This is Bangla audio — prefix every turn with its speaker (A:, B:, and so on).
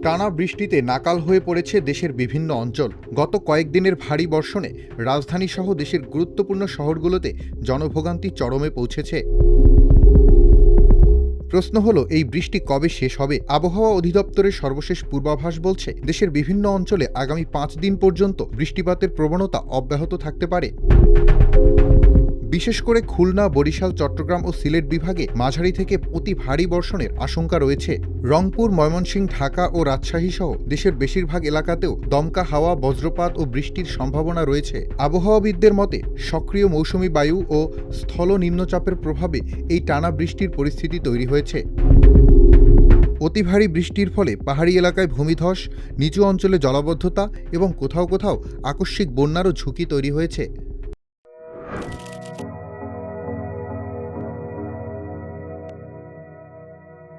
A: টানা বৃষ্টিতে নাকাল হয়ে পড়েছে দেশের বিভিন্ন অঞ্চল। গত কয়েকদিনের ভারী বর্ষণে রাজধানীসহ দেশের গুরুত্বপূর্ণ শহরগুলোতে জনভোগান্তি চরমে পৌঁছেছে। প্রশ্ন হলো, এই বৃষ্টি কবে শেষ হবে? আবহাওয়া অধিদপ্তরের সর্বশেষ পূর্বাভাস বলছে, দেশের বিভিন্ন অঞ্চলে আগামী 5 দিন পর্যন্ত বৃষ্টিপাতের প্রবণতা অব্যাহত থাকতে পারে। বিশেষ করে খুলনা, বরিশাল, চট্টগ্রাম ও সিলেট বিভাগে মাঝারি থেকে অতি ভারী বর্ষণের আশঙ্কা রয়েছে। রংপুর, ময়মনসিংহ, ঢাকা ও রাজশাহী সহ দেশের বেশিরভাগ এলাকাতেও দমকা হাওয়া, বজ্রপাত ও বৃষ্টির সম্ভাবনা রয়েছে। আবহাওয়াবিদদের মতে, সক্রিয় মৌসুমি বায়ু ও স্থল নিম্নচাপের প্রভাবে এই টানা বৃষ্টির পরিস্থিতি তৈরি হয়েছে। অতি ভারী বৃষ্টির ফলে পাহাড়ি এলাকায় ভূমিধস, নিচু অঞ্চলে জলাবদ্ধতা এবং কোথাও কোথাও আকস্মিক বন্যারও ঝুঁকি তৈরি হয়েছে।